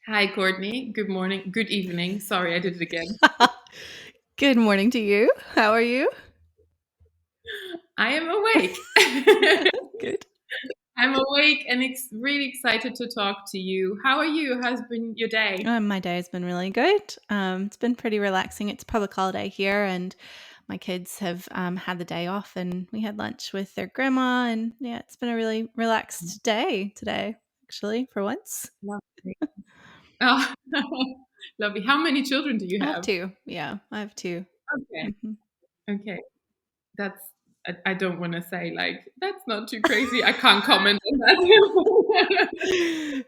Hi, Courtney. Good morning. Good evening. Sorry, I did it again. Good morning to you. How are you? I am awake. Good. I'm awake and really excited to talk to you. How are you? How's been your day? My day has been really good. It's been pretty relaxing. It's a public holiday here, and my kids have had the day off, and we had lunch with their grandma. And yeah, it's been a really relaxed day today, actually, for once. Lovely. Oh, lovely. How many children do you I have have? two. Yeah, I have two. Okay. Mhm. Okay. That's, I don't want to say, like, that's not too crazy. I can't comment on that.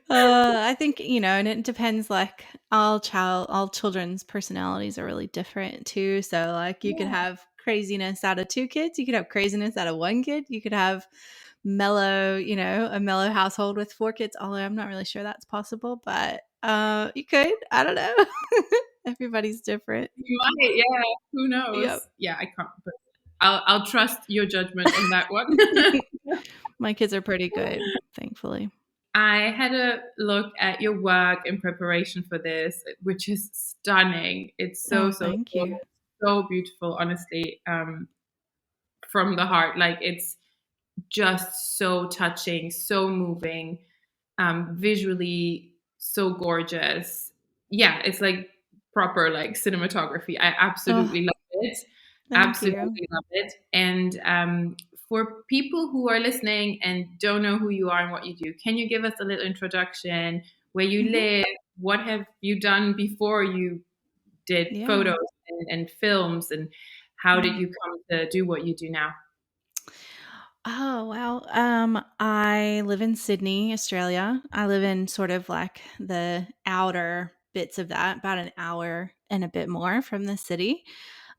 I think, and it depends, like all children's personalities are really different too. So like you could Yeah. have craziness out of two kids, you could have craziness out of one kid, you could have mellow, a mellow household with four kids, although I'm not really sure that's possible, but you could. I don't know. Everybody's different. You might, yeah. Who Yep. knows? Yeah, I can't, but I'll trust your judgment on that one. My kids are pretty good, thankfully. I had a look at your work in preparation for this, which is stunning. It's Oh, so thank you. so beautiful, honestly, from the heart. Like it's just so touching, so moving, visually so gorgeous. Yeah, it's like proper like cinematography. I Oh, absolutely love it. thank you. Absolutely love it. And for people who are listening and don't know who you are and what you do, can you give us a little introduction? Where you Mhm. live? What have you done before you did Yeah. photos and films? And how did Mm. you come to do what you do now? Oh, wow. I live in Sydney, Australia. I live in sort of like the outer bits of that, about an hour and a bit more from the city.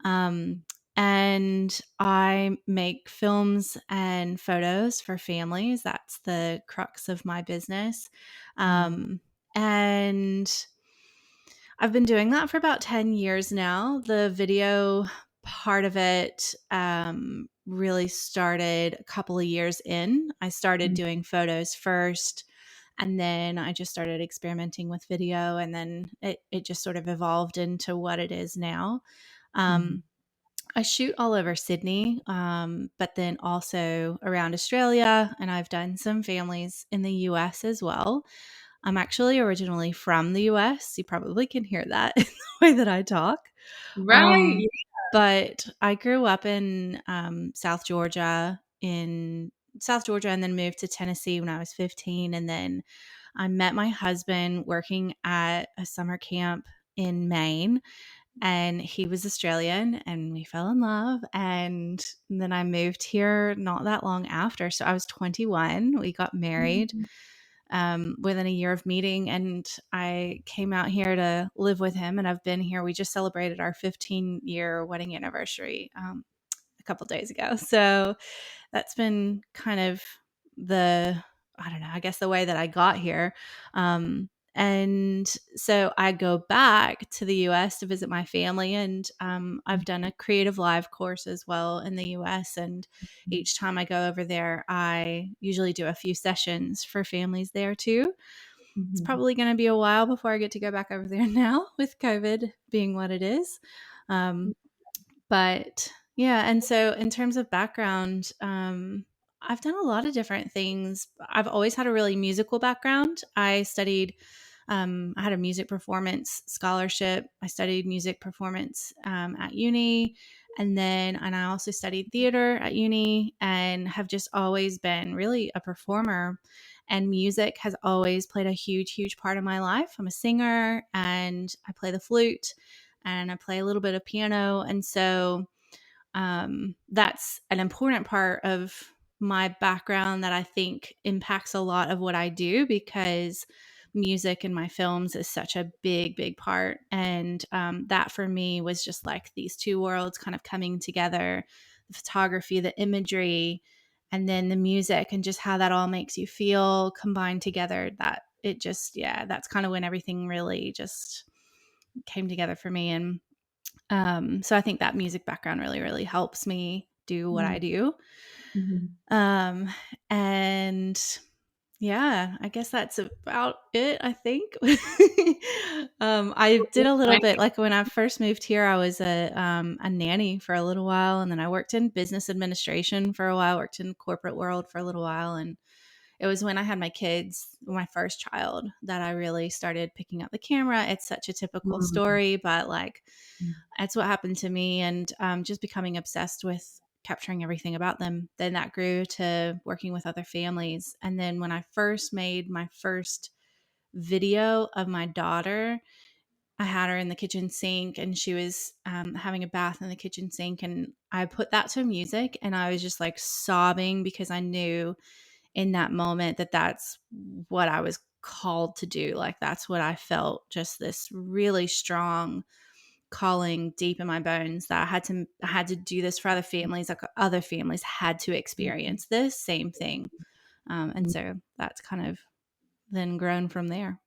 Um, and I make films and photos for families. That's the crux of my business. Mm. And I've been doing that for about 10 years now. The video part of it really started a couple of years in. I started Mm. doing photos first, and then I just started experimenting with video, and then it just sort of evolved into what it is now. Mm. Um, I shoot all over Sydney, but then also around Australia, and I've done some families in the US as well. I'm actually originally from the US. You probably can hear that in the way that I talk. Right. But I grew up in South Georgia, and then moved to Tennessee when I was 15. And then I met my husband working at a summer camp in Maine, and he was Australian, and we fell in love. And then I moved here not that long after. So I was 21. We got married Yeah. within a year of meeting, and I came out here to live with him, and I've been here. We just celebrated our 15-year wedding anniversary a couple days ago. So that's been kind of the, I don't know, I guess the way that I got here. And so I go back to the US to visit my family, and I've done a creative live course as well in the US. And each time I go over there, I usually do a few sessions for families there too. It's Mhm. probably going to be a while before I get to go back over there now, with COVID being what it is. Um, but yeah, and so in terms of background, I've done a lot of different things. I've always had a really musical background. I had a music performance scholarship. I studied music performance at uni. And I also studied theater at uni, and have just always been really a performer. And music has always played a huge, huge part of my life. I'm a singer, and I play the flute, and I play a little bit of piano. And so that's an important part of my background that I think impacts a lot of what I do, because music in my films is such a big, big part. And that for me was just like these two worlds kind of coming together: the photography, the imagery, and then the music, and just how that all makes you feel combined together. That it just, yeah, that's kind of when everything really just came together for me. And so I think that music background really, really helps me do what Mm. I do. Mhm. Um, and Yeah, I guess that's about it, I think. I did a little bit like when I first moved here, I was a nanny for a little while, and then I worked in business administration for a while, worked in corporate world for a little while, and it was when I had my kids, my first child, that I really started picking up the camera. It's such a typical Mm, story, but like that's what happened to me, and just becoming obsessed with capturing everything about them. Then that grew to working with other families. And then when I first made my first video of my daughter, I had her in the kitchen sink and she was having a bath in the kitchen sink. And I put that to music and I was just like sobbing because I knew in that moment that that's what I was called to do. Like that's what I felt, just this really strong calling deep in my bones that I had to do this for other families. Like other families had to mm, experience this same thing, and mm. so that's kind of then grown from there.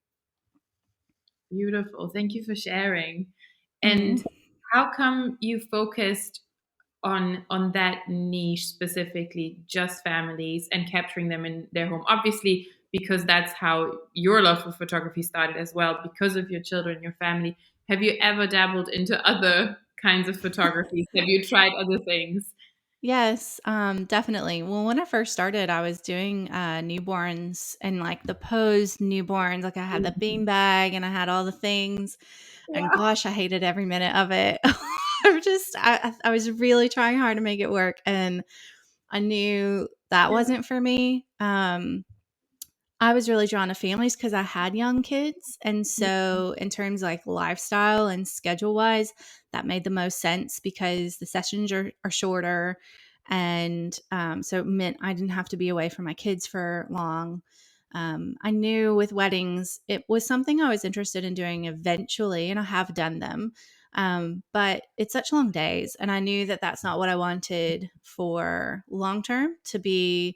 Beautiful. Thank you for sharing. Mm-hmm. And how come you focused on that niche specifically, just families and capturing them in their home? Obviously, because that's how your love for photography started as well, because of your children, your family. Have you ever dabbled into other kinds of photography? Have you tried other things? Yes, definitely. Well, when I first started, I was doing newborns and like the posed newborns. Like I had the bean bag and I had all the things, and Yeah. gosh, I hated every minute of it. I was really trying hard to make it work, and I knew that Yeah. wasn't for me. I was really drawn to families because I had young kids. And so, in terms of like lifestyle and schedule wise, that made the most sense because the sessions are shorter. And so it meant I didn't have to be away from my kids for long. I knew with weddings, it was something I was interested in doing eventually, and I have done them. But it's such long days. And I knew that that's not what I wanted for long term, to be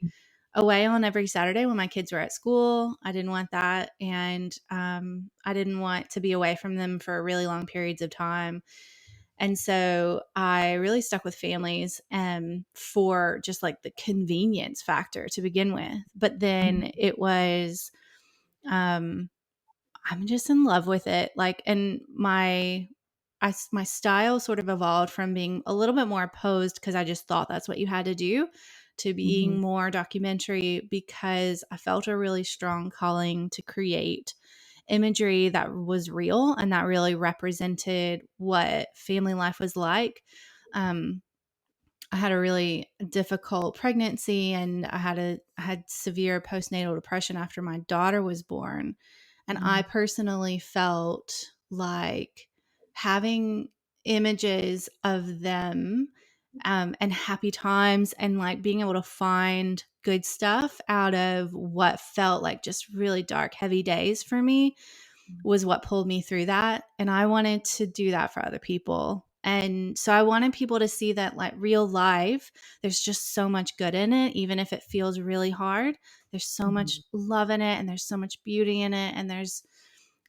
away on every Saturday when my kids were at school. I didn't want that. And I didn't want to be away from them for really long periods of time. And so I really stuck with families for just like the convenience factor to begin with. But then it was, um, I'm just in love with it. Like, and my style sort of evolved from being a little bit more posed because I just thought that's what you had to do, to Mhm. being more documentary because I felt a really strong calling to create imagery that was real and that really represented what family life was like. Um, I had a really difficult pregnancy and I had severe postnatal depression after my daughter was born. And I Mhm. personally felt like having images of them and happy times and like being able to find good stuff out of what felt like just really dark, heavy days for me was what pulled me through that. And I wanted to do that for other people. And so I wanted people to see that, like, real life, there's just so much good in it, even if it feels really hard. There's so much Mhm. love in it and there's so much beauty in it. And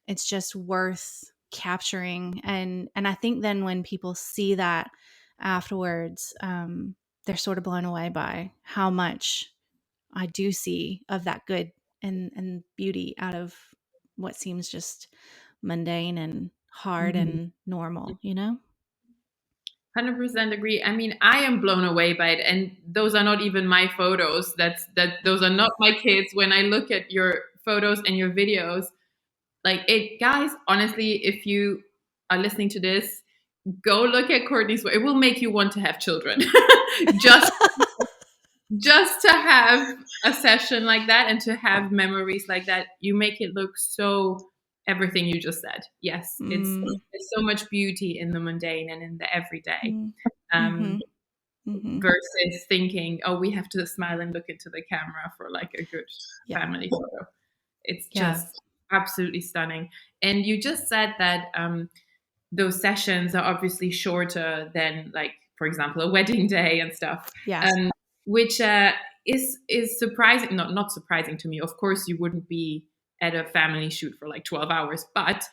it's just worth capturing. And I think then when people see that afterwards, they're sort of blown away by how much I do see of that good and beauty out of what seems just mundane and hard Mhm. and normal, you know? 100% agree. I mean, I am blown away by it, and those are not even my photos. Those are not my kids. When I look at your photos and your videos, like it, guys. Honestly, if you are listening to this, go look at Courtney's. It will make you want to have children, just just to have a session like that and to have memories like that. You make it look so everything you just said. Yes, Mm, there's so much beauty in the mundane and in the everyday. mm, Um, mhm, mhm. versus thinking, oh, we have to smile and look into the camera for like a good Yeah. family photo. It's Yeah. just absolutely stunning. And you just said that those sessions are obviously shorter than, like, for example, a wedding day and stuff, Yeah. um, which is surprising. Not surprising to me. Of course, you wouldn't be at a family shoot for like 12 hours, but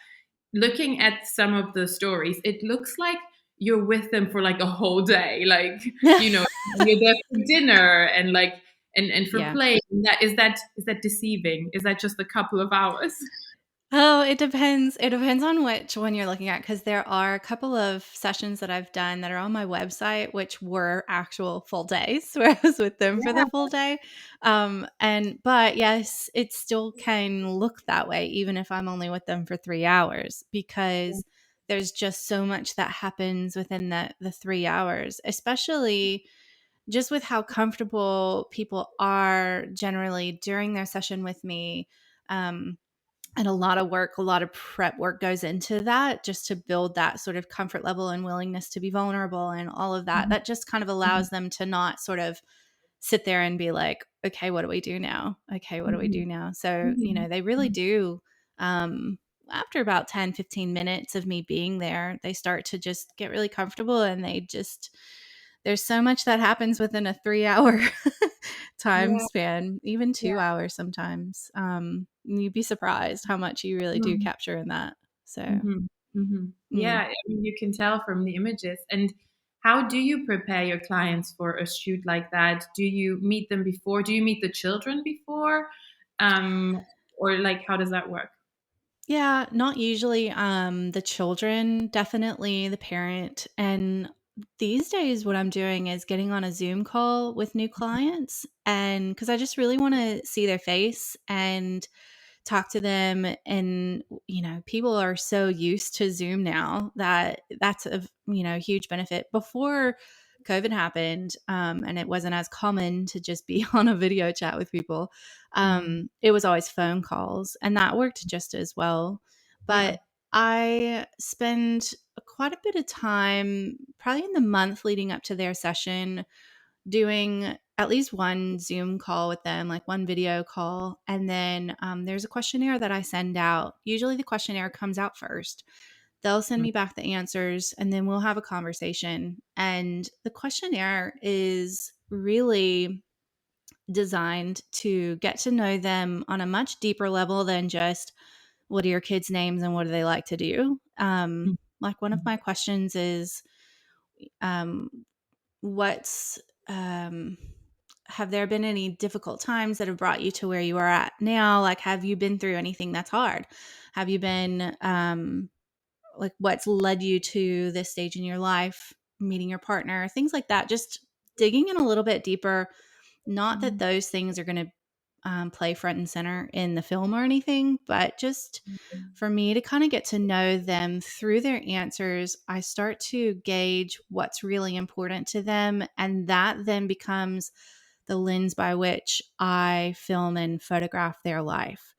looking at some of the stories, it looks like you're with them for like a whole day. Like, you know, you're there for dinner and like and for Yeah. playing, that deceiving? Is that just a couple of hours? Oh, it depends. It depends on which one you're looking at because there are a couple of sessions that I've done that are on my website, which were actual full days where I was with them for the Yeah. full day. But yes, it still can look that way, even if I'm only with them for 3 hours, because there's just so much that happens within the 3 hours, especially just with how comfortable people are generally during their session with me. And a lot of work, a lot of prep work goes into that just to build that sort of comfort level and willingness to be vulnerable and all of that. Mhm, That just kind of mhm, allows them to not sort of sit there and be like, okay, what do we do now? Okay, what do we mhm, do now? So, mhm, they really mhm. do. Um, After about 10, 15 minutes of me being there, they start to just get really comfortable and there's so much that happens within a 3 hour time Yeah, span, even yeah. 2 hours sometimes. You'd be surprised how much you really do Mhm, capture in that. So, mhm, mhm. mm. Yeah, I mean, you can tell from the images. And how do you prepare your clients for a shoot like that? Do you meet them before? Do you meet the children before? Um, or like, how does that work? Yeah, not usually. The children, definitely the parent. And these days, what I'm doing is getting on a Zoom call with new clients. And because I just really want to see their face and talk to them. And people are so used to Zoom now that that's a huge benefit. Before COVID happened, and it wasn't as common to just be on a video chat with people, Mm, it was always phone calls, and that worked just as well. yeah. But I spend quite a bit of time, probably in the month leading up to their session, doing at least one Zoom call with them, like one video call. And then there's a questionnaire that I send out. Usually the questionnaire comes out first. They'll send Mm, me back the answers and then we'll have a conversation. And the questionnaire is really designed to get to know them on a much deeper level than just what are your kids' names and what do they like to do. mm, Like one of mm, my questions is, um, what's have there been any difficult times that have brought you to where you are at now? Like, have you been through anything that's hard? Have you been like, what's led you to this stage in your life, meeting your partner, things like that? Just digging in a little bit deeper. Not that mm, those things are going to play front and center in the film or anything, but just mm, for me to kind of get to know them through their answers, I start to gauge what's really important to them. And that then becomes the lens by which I film and photograph their life.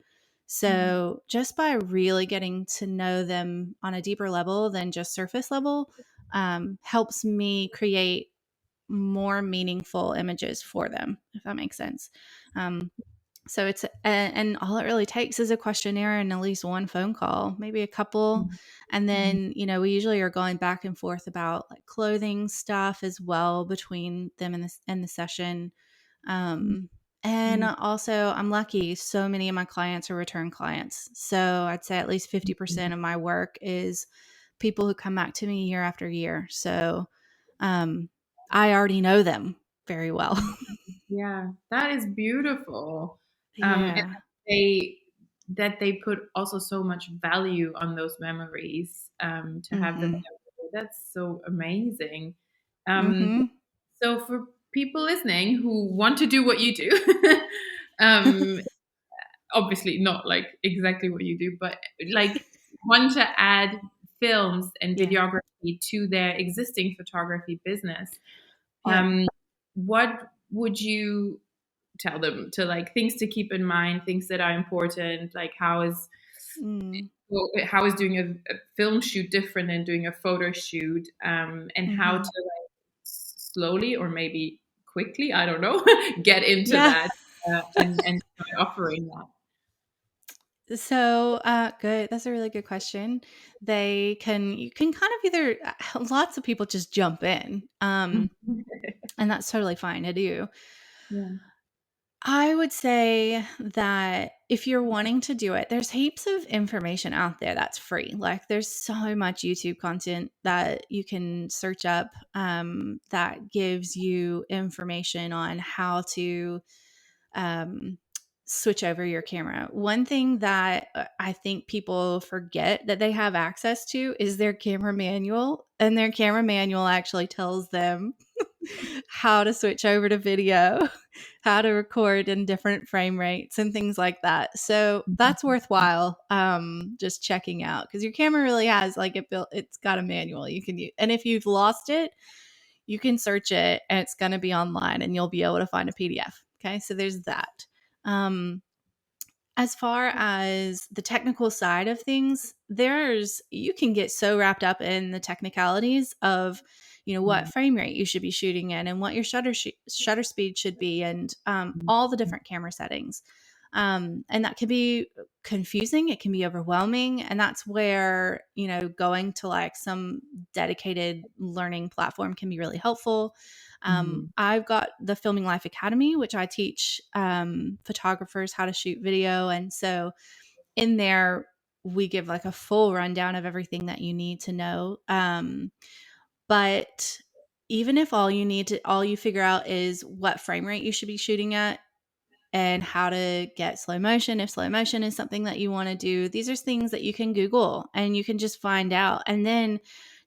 mm, So, just by really getting to know them on a deeper level than just surface level, helps me create more meaningful images for them, if that makes sense. Um, so and all it really takes is a questionnaire and at least one phone call, maybe a couple. mm, And mm, then, we usually are going back and forth about like clothing stuff as well between them and the session. mm, Um, and mm, also, I'm lucky. So many of my clients are return clients. So I'd say at least mm. 50% of my work is people who come back to me year after year. So um, I already know them very well. Yeah, that is beautiful. And Yeah. they that they put also so much value on those memories, to have them. Mhm. That's so amazing. Um, Mhm. so for people listening who want to do what you do, um, obviously not like exactly what you do, but like want to add films and Yeah. videography to their existing photography business, Yep. um, what would you tell them to like things to keep in mind, things that are important, like Mm. how is doing a film shoot different than doing a photo shoot, and how to Mhm. like slowly or maybe quickly, I don't know, get into Yeah. that, and start offering that. So, good. That's a really good question. You can kind of either, lots of people just jump in, and that's totally fine to do. Yeah. I would say that if you're wanting to do it, there's heaps of information out there that's free. Like there's so much YouTube content that you can search up, that gives you information on how to switch over your camera. One thing that I think people forget that they have access to is their camera manual, and their camera manual actually tells them how to switch over to video, how to record in different frame rates and things like that. So that's worthwhile just checking out, because your camera really has like it's got a manual you can use. And if you've lost it, you can search it and it's going to be online and you'll be able to find a PDF. Okay, so there's that. As far as the technical side of things, you can get so wrapped up in the technicalities of, what frame rate you should be shooting in and what your shutter speed should be, and all the different camera settings. And that can be confusing. It can be overwhelming. And that's where, going to like some dedicated learning platform can be really helpful. I've got the FilmingLife Academy, which I teach photographers how to shoot video. And so in there, we give like a full rundown of everything that you need to know. But even if all you figure out is what frame rate you should be shooting at and how to get slow motion, if slow motion is something that you want to do, these are things that you can Google and you can just find out, and then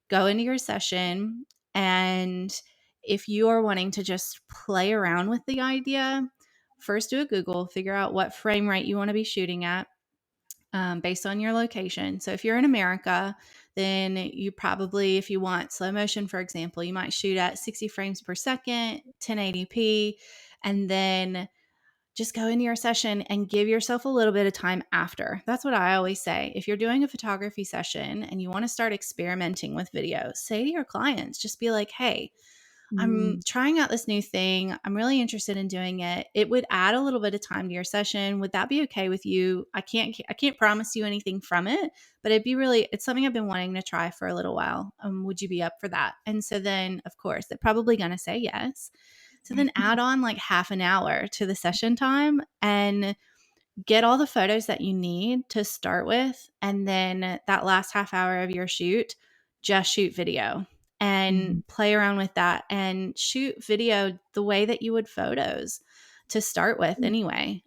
go into your session. And if you are wanting to just play around with the idea, first do a Google, figure out what frame rate you want to be shooting at based on your location. So if you're in America, then you probably, if you want slow motion, for example, you might shoot at 60 frames per second, 1080p, and then just go into your session and give yourself a little bit of time after. That's what I always say. If you're doing a photography session and you want to start experimenting with video, say to your clients, just be like, hey, I'm trying out this new thing. I'm really interested in doing it. It would add a little bit of time to your session. Would that be okay with you? I can't promise you anything from it, but it's something I've been wanting to try for a little while. Would you be up for that? And so then, of course, they're probably going to say yes. So then add on like half an hour to the session time and get all the photos that you need to start with. And then that last half hour of your shoot, just shoot video and play around with that and shoot video the way that you would photos to start with anyway.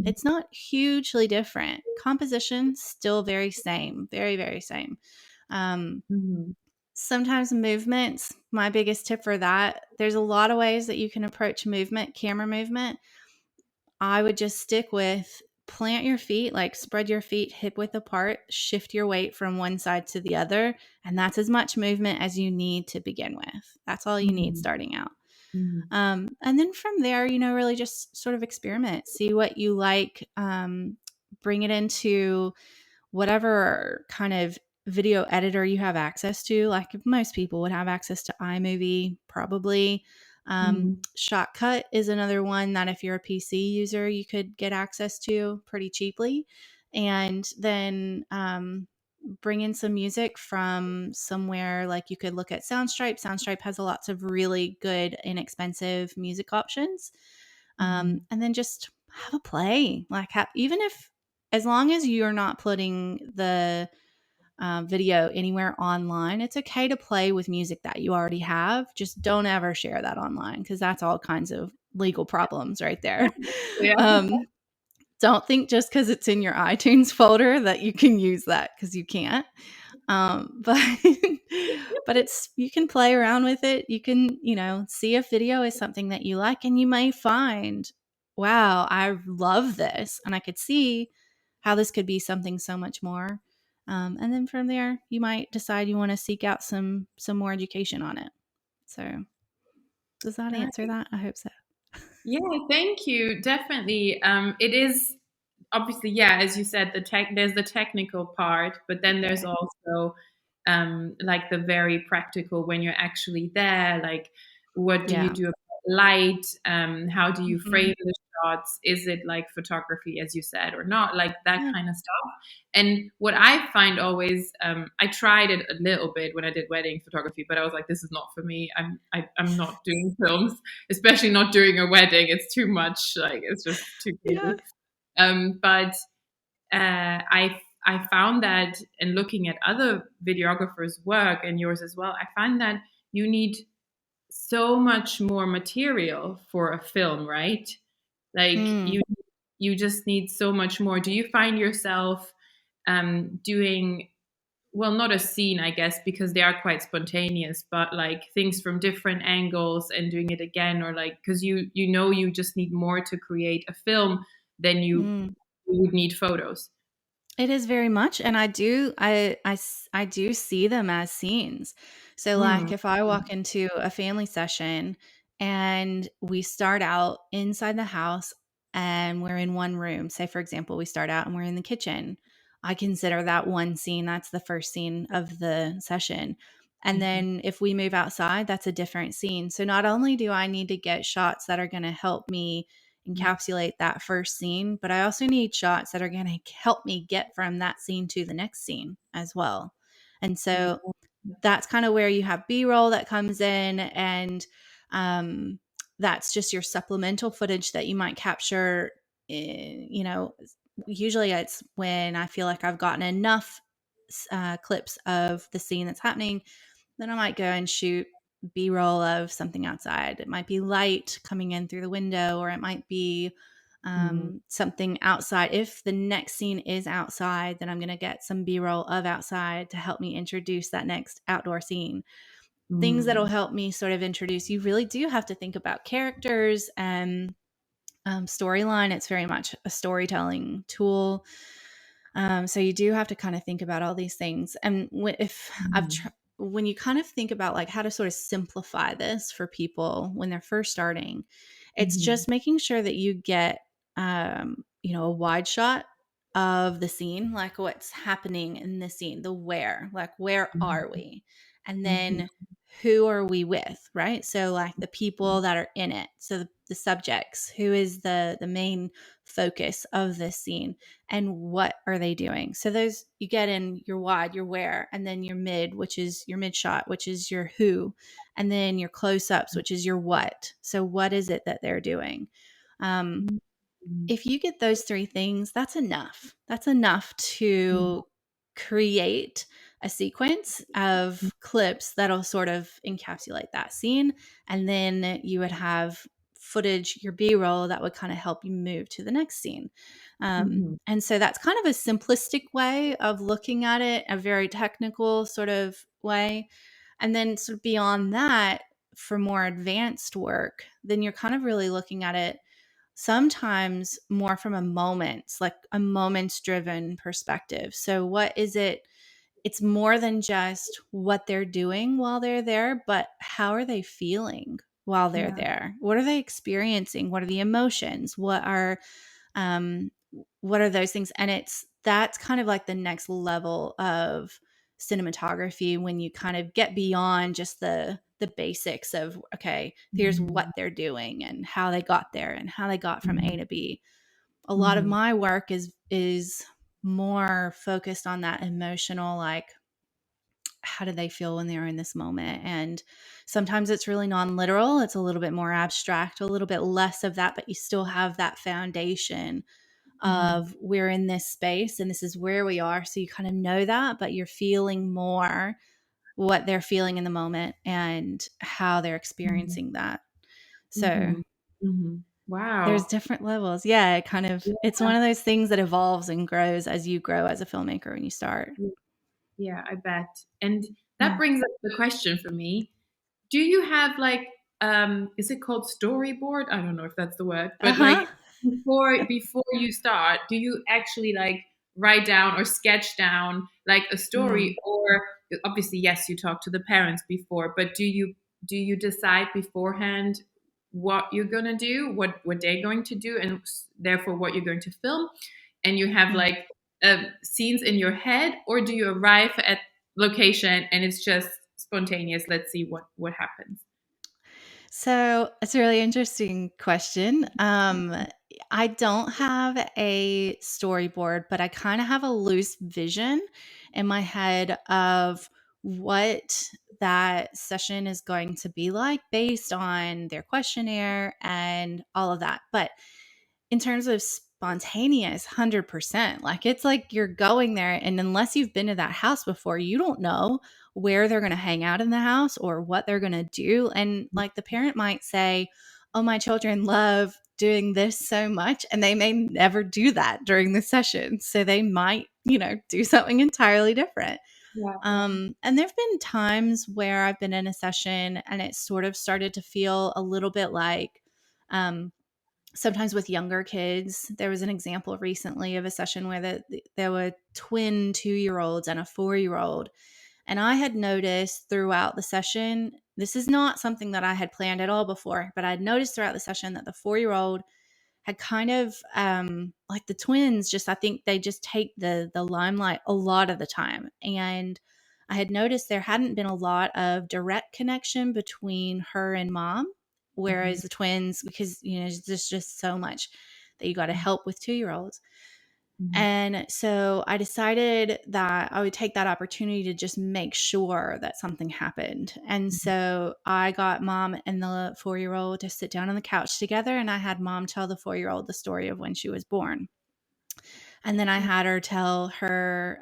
It's not hugely different. Composition, still very same, very, very same. Sometimes movements, my biggest tip for that, there's a lot of ways that you can approach movement, camera movement. I would just stick with plant your feet, like spread your feet hip width apart, shift your weight from one side to the other. And that's as much movement as you need to begin with. That's all you need starting out. And then from there, really just sort of experiment, see what you like, bring it into whatever kind of video editor you have access to. Like most people would have access to iMovie, probably. Shotcut is another one that if you're a PC user, you could get access to pretty cheaply. And then bring in some music from somewhere, like you could look at Soundstripe. Soundstripe has lots of really good, inexpensive music options. And then just have a play. Like even if, as long as you're not putting the video anywhere online, it's okay to play with music that you already have. Just don't ever share that online, because that's all kinds of legal problems right there. Yeah. Don't think just because it's in your iTunes folder that you can use that, because you can't. But you can play around with it. You can, see if video is something that you like, and you may find, wow, I love this, and I could see how this could be something so much more. And then from there, you might decide you want to seek out some more education on it. So does that answer that? I hope so. Yeah, thank you. Definitely. It is obviously, yeah, as you said, there's the technical part, but then there's also like the very practical, when you're actually there, like what do you do about light? How do you frame the shots? Is it like photography, as you said, or not? Like that kind of stuff. And what I find always, I tried it a little bit when I did wedding photography, but I was like, this is not for me. I'm not doing films, especially not during a wedding. It's too much. Like it's just too crazy. But I found that in looking at other videographers' work and yours as well, I find that you need so much more material for a film, right? Like Mm. you just need so much more. Do you find yourself doing, well, not a scene, I guess, because they are quite spontaneous, but like things from different angles and doing it again, or like, because you just need more to create a film than Mm. you would need photos. It is very much, and I do see them as scenes. So, like, Mm, if I walk into a family session and we start out inside the house and we're in one room, say, for example, we start out and we're in the kitchen, I consider that one scene. That's the first scene of the session. And mhm, then if we move outside, that's a different scene. So, not only do I need to get shots that are going to help me encapsulate that first scene, but I also need shots that are going to help me get from that scene to the next scene as well. And so that's kind of where you have B-roll that comes in, and um, that's just your supplemental footage that you might capture. You know, usually it's when I feel like I've gotten enough clips of the scene that's happening, then I might go and shoot B-roll of something outside. It might be light coming in through the window, or it might be mhm, something outside. If the next scene is outside, then I'm going to get some B-roll of outside to help me introduce that next outdoor scene. Things that'll mm, help me sort of introduce. You really do have to think about characters and storyline. It's very much a storytelling tool. So you do have to kind of think about all these things. And if mhm, when you kind of think about like how to sort of simplify this for people when they're first starting, it's mhm, just making sure that you get, a wide shot of the scene, like what's happening in the scene, the where, like where are mhm, we? And mhm, then who are we with, right? So like the people that are in it. So the subjects, who is the main focus of this scene, and what are they doing? So those, you get in your wide, your where, and then your mid, which is your mid shot, which is your who, and then your close ups, which is your what. So what is it that they're doing? Um, mhm. if you get those three things, that's enough. That's enough to create a sequence of clips that'll sort of encapsulate that scene. And then you would have footage, your B roll, that would kind of help you move to the next scene. Mhm, And so that's kind of a simplistic way of looking at it, a very technical sort of way. And then, sort of beyond that, for more advanced work, then you're kind of really looking at it sometimes more from a moments, like a moments driven perspective. So, what is it? It's more than just what they're doing while they're there, but how are they feeling while they're yeah, there? What are they experiencing? What are the emotions? Um, what are those things? And that's kind of like the next level of cinematography, when you kind of get beyond just the basics of, okay, here's what mhm, they're doing and how they got there and how they got from A mhm, to B. A lot of mhm, my work is more focused on that emotional, like, how do they feel when they're in this moment? And sometimes it's really non-literal, it's a little bit more abstract, a little bit less of that, but you still have that foundation mhm, of, we're in this space and this is where we are. So you kind of know that, but you're feeling more what they're feeling in the moment and how they're mhm, experiencing that. So mhm, mhm. there's Wow. different levels. Yeah, it's one of those things that evolves and grows as you grow as a filmmaker when you start. Yeah. Yeah, I bet. And that Mm. brings up the question for me. Do you have like is it called storyboard? I don't know if that's the word, but like Uh-huh. before you start, do you actually like write down or sketch down like a Mm. story, or obviously yes, you talk to the parents before, but do you decide beforehand what you're going to do, what they're going to do, and therefore what you're going to film, and you have Mm. like scenes in your head, or do you arrive at location and it's just spontaneous, let's see what happens? So it's a really interesting question. I don't have a storyboard, but I kind of have a loose vision in my head of what that session is going to be like based on their questionnaire and all of that. But in terms of spontaneous, 100%, like, it's like you're going there, and unless you've been to that house before, you don't know where they're going to hang out in the house or what they're going to do. And like, the parent might say, oh, my children love doing this so much, and they may never do that during the session. So they might, do something entirely different. Yeah. And there've been times where I've been in a session and it sort of started to feel a little bit like, sometimes with younger kids. There was an example recently of a session where there were twin 2-year-olds and a 4-year-old. And I had noticed throughout the session, this is not something that I had planned at all before, but I had noticed throughout the session that the 4-year-old had kind of, like the twins, just I think they just take the limelight a lot of the time. And I had noticed there hadn't been a lot of direct connection between her and mom, Mhm. whereas the twins, because there's just so much that you got to help with 2-year-olds. Mhm. And so I decided that I would take that opportunity to just make sure that something happened. And so I got mom and the 4-year-old to sit down on the couch together, and I had mom tell the 4-year-old the story of when she was born. And then I had her tell her,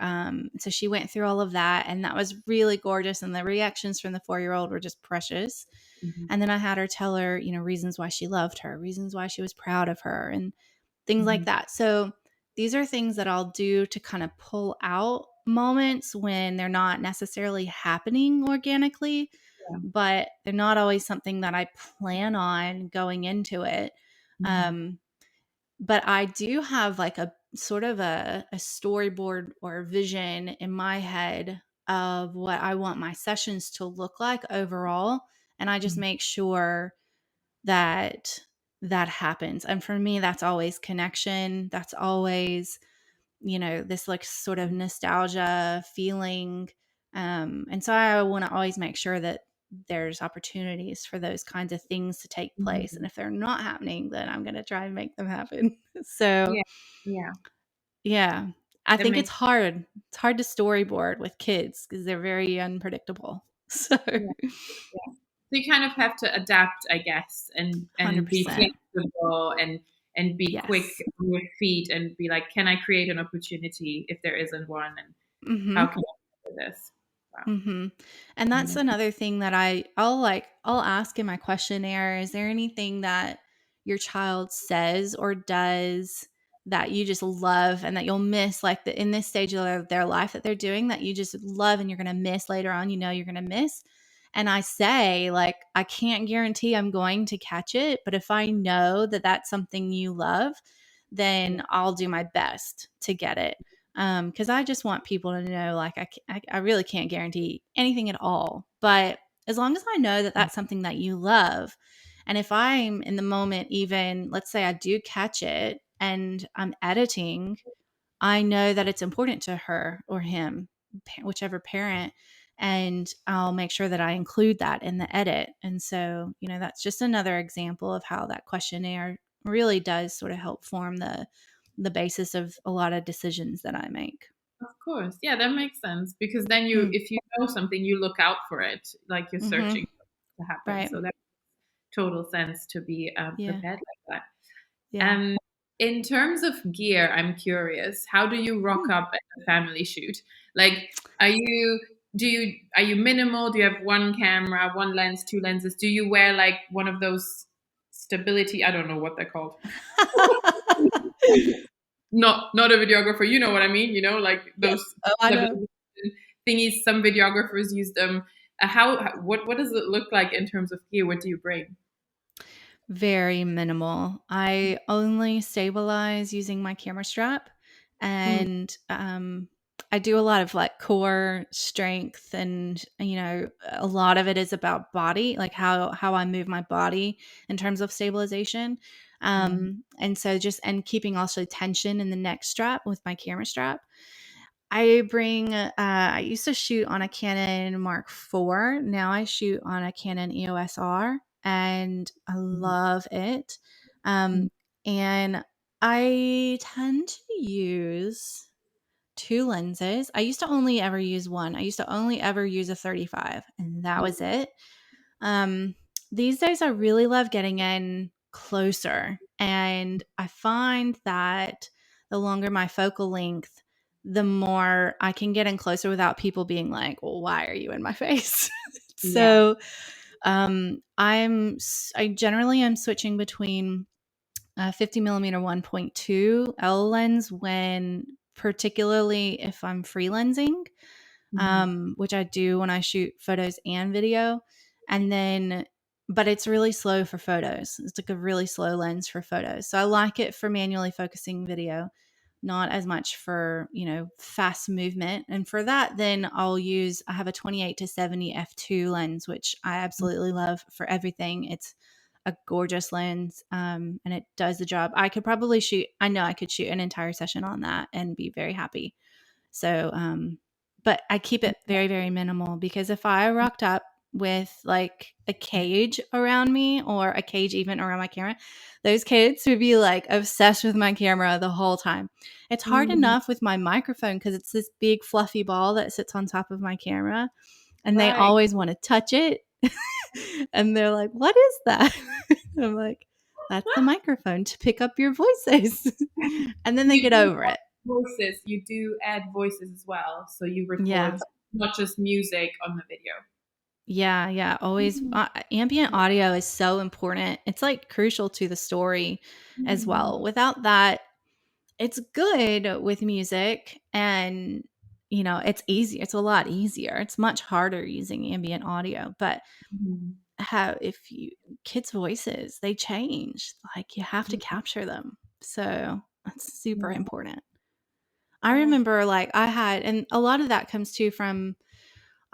so she went through all of that, and that was really gorgeous. And the reactions from the 4-year-old were just precious. Mhm. And then I had her tell her, reasons why she loved her, reasons why she was proud of her, and things like Mhm. that. So these are things that I'll do to kind of pull out moments when they're not necessarily happening organically, Yeah. but they're not always something that I plan on going into it. Mhm. Um, but I do have like a sort of a storyboard or vision in my head of what I want my sessions to look like overall. And I just Mhm. make sure that that happens. And for me, that's always connection. That's always, this like sort of nostalgia feeling. And so I want to always make sure that there's opportunities for those kinds of things to take place. And Mhm. if they're not happening, then I'm going to try and make them happen. So, Yeah. Yeah. yeah, I That think makes. it's hard. It's hard to storyboard with kids because they're very unpredictable. So, Yeah. Yeah. So you kind of have to adapt, I guess, and be 100%. flexible and be quick Yes. on your feet and be like, can I create an opportunity if there isn't one, and how Hmm. can I do this? Wow. Mhm. And that's Yeah. another thing that I'll ask in my questionnaire, is there anything that your child says or does that you just love and that you'll miss, like in this stage of their life that they're doing, that you just love and you're going to miss later on, you're going to miss. And I say, like, I can't guarantee I'm going to catch it, but if I know that that's something you love, Yeah. then I'll do my best to get it. Because I just want people to know, like, I really can't guarantee anything at all. But as long as I know that that's something that you love, and if I'm in the moment, even let's say I do catch it and I'm editing, I know that it's important to her or him, whichever parent, and I'll make sure that I include that in the edit. And so, that's just another example of how that questionnaire really does sort of help form the basis of a lot of decisions that I make. Of course. Yeah, that makes sense because then Mm. if you know something, you look out for it, like you're Mm-hmm. searching for it to happen. Right. So that makes total sense to be Yeah. prepared like that. Yeah. In terms of gear, I'm curious, how do you rock Hmm. up at a family shoot? Like, are you are you minimal? Do you have one camera, one lens, two lenses? Do you wear like one of those stability? I don't know what they're called. Not a videographer. You know what I mean? Like Yes. those Oh, I know. stabilization thingies. Some videographers use them. What does it look like in terms of gear? What do you bring? Very minimal. I only stabilize using my camera strap, Mm, and I do a lot of like core strength, and a lot of it is about body, like how I move my body in terms of stabilization. mm, And so just and keeping also tension in the neck strap with my camera strap. I bring, I used to shoot on a Canon Mark IV. Now I shoot on a Canon EOS R, and I mhm, love it. mhm, And I tend to use two lenses. I used to only ever use one. I used to only ever use a 35, and that was it. Um, these days, I really love getting in closer. And I find that the longer my focal length, the more I can get in closer without people being like, well, why are you in my face? yeah. So I generally am switching between 50 millimeter 1.2 L lens when, particularly if I'm freelancing, which I do when I shoot photos and video. And then, but it's really slow for photos. It's like a really slow lens for photos. So I like it for manually focusing video, not as much for, fast movement. And for that, then I have a 28-70 f2 lens, which I absolutely love for everything. It's a gorgeous lens, and it does the job. I know I could shoot an entire session on that and be very happy. So, but I keep it very, very minimal, because if I rocked up with like a cage around me, or a cage even around my camera, those kids would be like obsessed with my camera the whole time. It's hard enough with my microphone because it's this big fluffy ball that sits on top of my camera, and they Right. always want to touch it. And they're like, "What is that?" I'm like, "That's the microphone to pick up your voices." And then they You get do over it. voices. You do add voices as well. So you Yeah. record not just music on the video. Yeah, yeah. Always, Mhm. ambient audio is so important. It's like crucial to the story as Mhm. well. Without that, it's good with music, and it's easy. It's a lot easier. It's much harder using ambient audio, but Mhm. how if you kids' voices, they change. Like, you have to capture them. So that's super Yeah. important. I Oh, remember, like, and a lot of that comes too from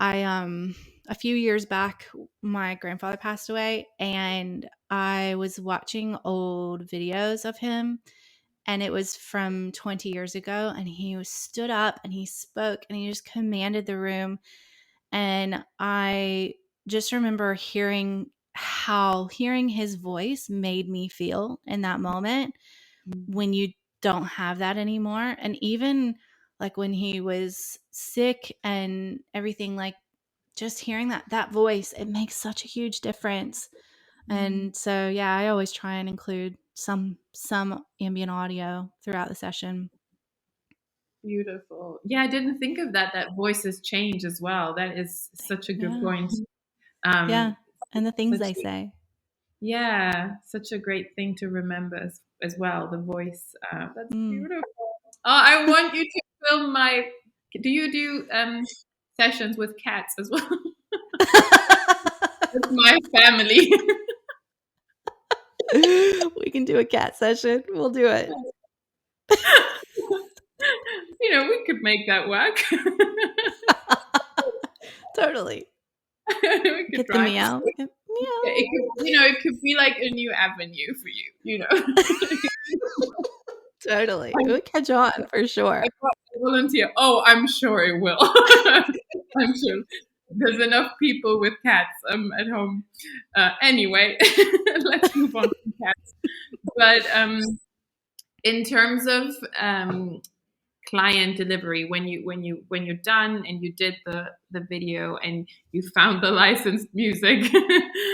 a few years back, my grandfather passed away, and I was watching old videos of him, and it was from 20 years ago, and he stood up and he spoke and he just commanded the room. And I just remember hearing his voice made me feel in that moment, when you don't have that anymore. And even like when he was sick and everything, like, just hearing that voice, it makes such a huge difference. mhm. And so, yeah, I always try and include some ambient audio throughout the session. Beautiful. Yeah, I didn't think of that. That voices change as well. That is such a good Yeah. point. Yeah. Um, And the things such they a, say. yeah, such a great thing to remember as well. The voice. That's Mm. beautiful. Oh, I want you to film my. Do you do sessions with cats as well? With my family. We can do a cat session. We'll do it. We could make that work. Totally. We could Get the try. meow. Meow. It could be like a new avenue for you. Totally. It I, would catch on for I sure. got a volunteer. Oh, I'm sure it will. I'm sure there's enough people with cats at home. Anyway, let's move on from cats. But in terms of client delivery, when you're done and you did the video and you found the licensed music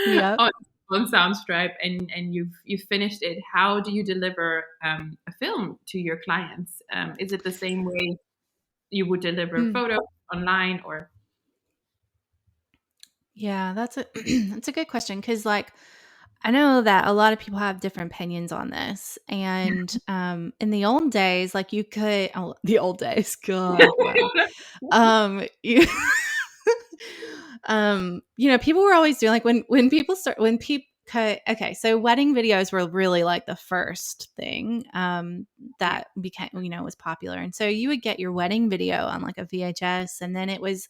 Yep. on Soundstripe, and you've finished it, how do you deliver a film to your clients? Is it the same way you would deliver Mm. photos online, or Yeah, that's a that's a good question, because, like, I know that a lot of people have different opinions on this. And in the old days, like, you could, the old days, God, wow. You, people were always doing, like, when people okay, so wedding videos were really like the first thing yeah. that became, was popular. And so you would get your wedding video on like a VHS, and then it was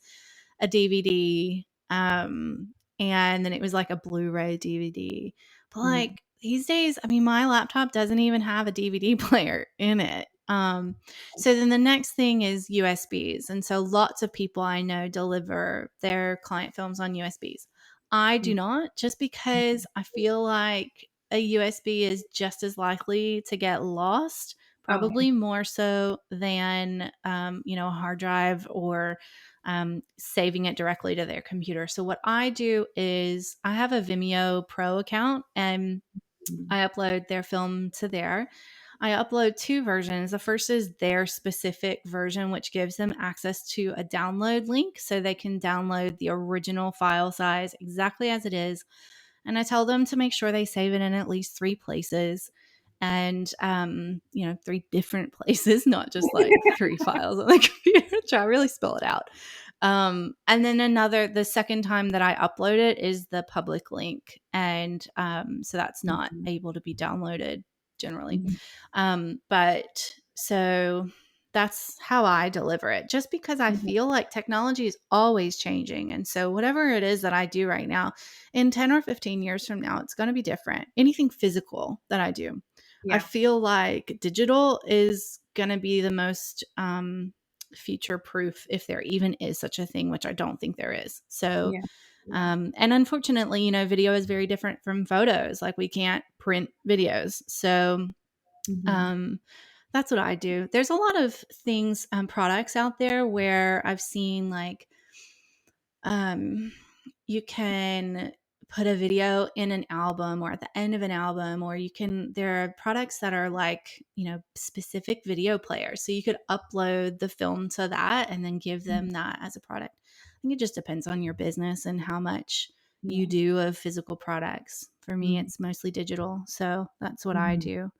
a DVD, and then it was like a Blu-ray DVD. But, Mhm. like, these days, I mean, my laptop doesn't even have a DVD player in it. So then the next thing is USBs. And so lots of people I know deliver their client films on USBs. I do not, just because I feel like a USB is just as likely to get lost, Oh, probably more so than, a hard drive, or saving it directly to their computer. So what I do is I have a Vimeo Pro account, and mhm. I upload their film to there. I upload two versions. The first is their specific version, which gives them access to a download link so they can download the original file size exactly as it is. And I tell them to make sure they save it in at least 3 places and, three different places, not just like 3 files on the computer. Try to really spell it out. And then the second time that I upload it is the public link. And so that's not Mhm. able to be downloaded generally. Mhm. But so that's how I deliver it, just because I Mhm. feel like technology is always changing. And so whatever it is that I do right now, in 10 or 15 years from now, it's going to be different. Anything physical that I do, I Yeah. feel like digital is going to be the most future proof, if there even is such a thing, which I don't think there is. So, Yeah. Yeah. and unfortunately, video is very different from photos. Like we can't print videos. So, Mhm. um, that's what I do. There's a lot of things, products out there where I've seen like, um, you can put a video in an album or at the end of an album, or there are products that are like, specific video players. So you could upload the film to that and then give Mhm. them that as a product. I think it just depends on your business and how much you Yeah. do of physical products. For me, Mhm. it's mostly digital. So that's what I Mhm. do.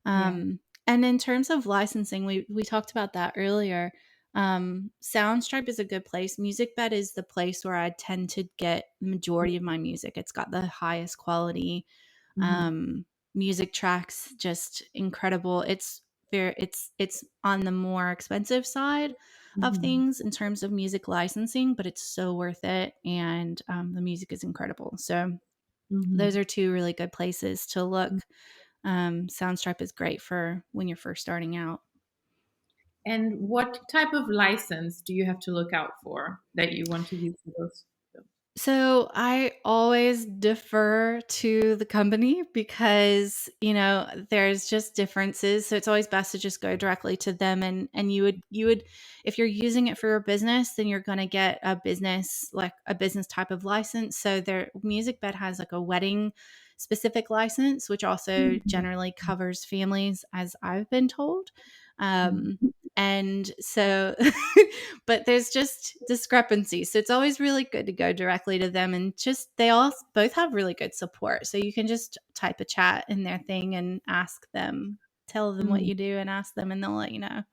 Yeah. And in terms of licensing, we talked about that earlier. Soundstripe is a good place. MusicBed is the place where I tend to get the majority of my music. It's got the highest quality Mhm. um, music tracks, just incredible. It's on the more expensive side of Mhm. things in terms of music licensing, but it's so worth it, and the music is incredible. So those Mhm. are two really good places to look. Mhm. Soundstripe is great for when you're first starting out. And what type of license do you have to look out for that you want to use for those films? So I always defer to the company because, there's just differences. So it's always best to just go directly to them, and you would if you're using it for your business, then you're going to get a business type of license. So their MusicBed has like a wedding specific license, which also Mhm. generally covers families, as I've been told. Mhm. And so but there's just discrepancies, so it's always really good to go directly to them, and just they all both have really good support, so you can just type a chat in their thing and tell them what Mhm. you do and ask them, and they'll let you know.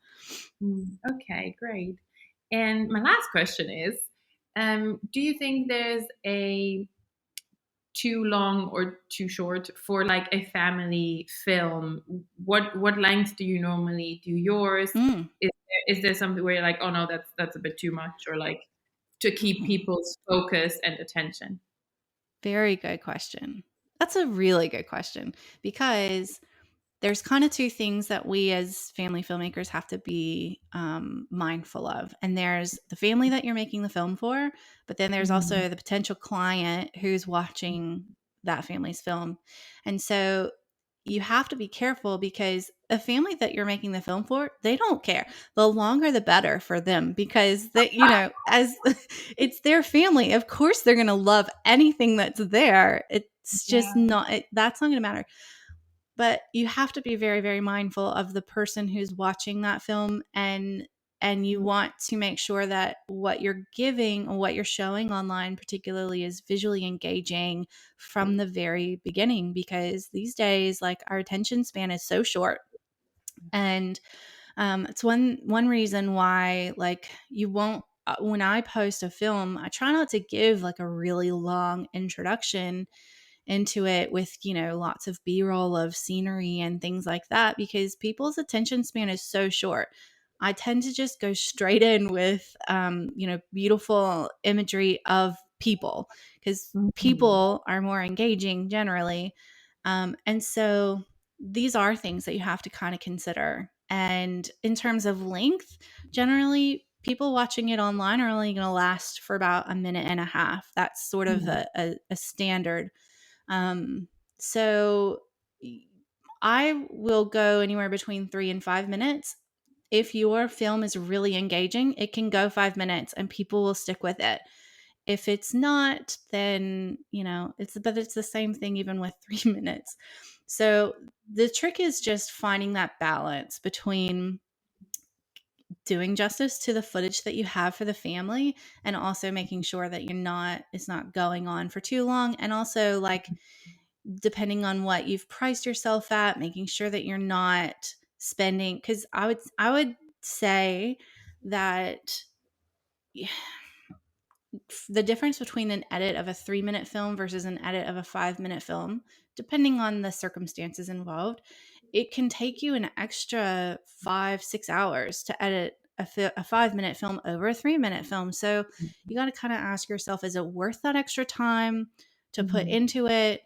Okay, great. And my last question is, do you think there's a too long or too short for like a family film? What length do you normally do yours? Mm. Is there something where you're like, oh no, that's a bit too much, or like to keep people's focus and attention? Very good question. That's a really good question, because there's kind of two things that we as family filmmakers have to be mindful of. And there's the family that you're making the film for, but then there's Mhm. also the potential client who's watching that family's film. And so you have to be careful, because a family that you're making the film for, they don't care. The longer the better for them, because as it's their family, of course they're going to love anything that's there. It's just Yeah. that's not going to matter. But you have to be very, very mindful of the person who's watching that film, and you want to make sure that what you're giving or what you're showing online particularly is visually engaging from the very beginning, because these days, like, our attention span is so short. And it's one reason why, like, you won't when I post a film, I try not to give like a really long introduction into it with, lots of b-roll of scenery and things like that, because people's attention span is so short. I tend to just go straight in with beautiful imagery of people, because Mhm. people are more engaging generally. And so these are things that you have to kind of consider. And in terms of length, generally people watching it online are only going to last for about a minute and a half. That's sort of Mhm. a standard. um, so I will go anywhere between 3 and 5 minutes. If your film is really engaging, it can go 5 minutes and people will stick with it. If it's not, then, but it's the same thing even with 3 minutes. So the trick is just finding that balance between doing justice to the footage that you have for the family and also making sure that it's not going on for too long, and also like depending on what you've priced yourself at, making sure that you're not spending, because I would say that the difference between an edit of a 3-minute film versus an edit of a 5-minute film, depending on the circumstances involved, it can take you an extra 5-6 hours to edit a 5-minute film over a 3-minute film. So you got to kind of ask yourself, is it worth that extra time to put into it?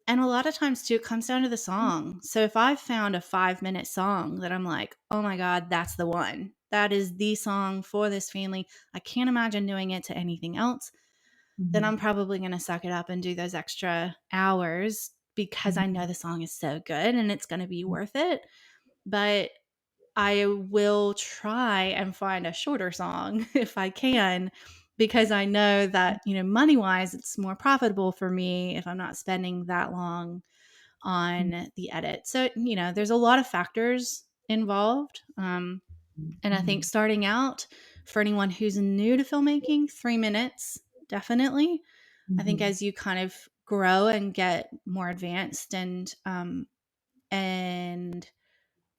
And a lot of times too, it comes down to the song. So if I've found a 5-minute song that I'm like, oh my God, that's the one. That is the song for this family. I can't imagine doing it to anything else. Then I'm probably going to suck it up and do those extra hours because I know the song is so good and it's going to be worth it. But I will try and find a shorter song if I can, because I know that, money wise, it's more profitable for me if I'm not spending that long on the edit. So, there's a lot of factors involved. And I think starting out for anyone who's new to filmmaking, 3 minutes, definitely. I think as you kind of grow and get more advanced and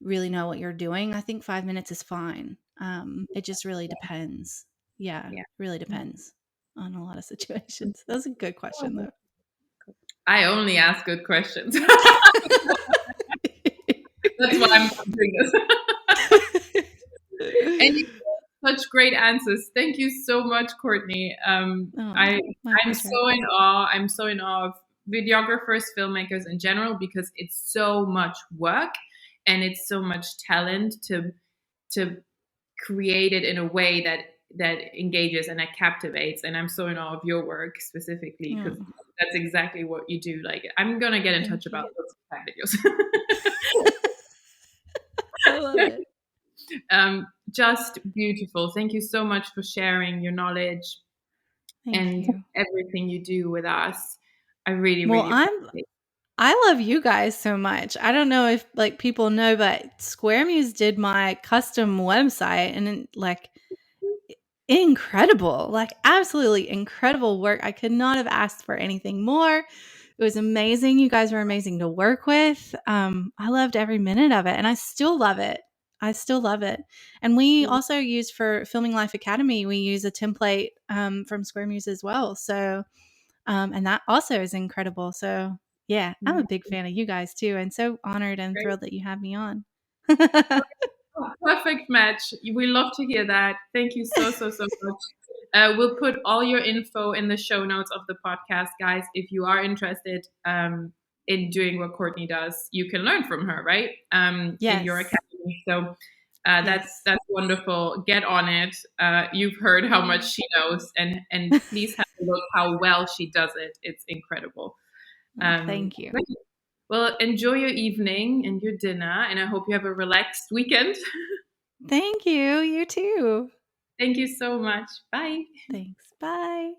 really know what you're doing, I think 5 minutes is fine. It just really depends. Yeah, Yeah. really depends on a lot of situations. That was a good question, though. I only ask good questions. That's why I'm doing this. And you have such great answers. Thank you so much, Courtney. My I'm pleasure. so in awe. I'm so in awe of videographers, filmmakers in general, because it's so much work and it's so much talent to create it in a way that engages and that captivates. And I'm so in awe of your work specifically, because Oh, that's exactly what you do. Like, I'm gonna get in touch thank about you. those cat videos. I love it. Just beautiful. Thank you so much for sharing your knowledge Thank and you. everything you do with us. I really, Well, really appreciate I love you guys so much. I don't know if like people know, but Square Muse did my custom website, and like incredible, like absolutely incredible work. I could not have asked for anything more. It was amazing. You guys were amazing to work with. I loved every minute of it, and I still love it. I still love it. And we it. also use for FilmingLife Academy, we use a template from Square Muse as well. So, and that also is incredible. So, yeah, I'm a big fan of you guys too, and so honored and Great. thrilled that you have me on. Oh, perfect match. We love to hear that. Thank you so, so, so much. We'll put all your info in the show notes of the podcast, guys. If you are interested in doing what Courtney does, you can learn from her, right? In your Yes. academy. So Yes. that's wonderful. Get on it. You've heard how much she knows, and please have a look how well she does it. It's incredible. Thank you. Great. Well, enjoy your evening and your dinner, and I hope you have a relaxed weekend. Thank you. You too. Thank you so much. Bye. Thanks. Bye.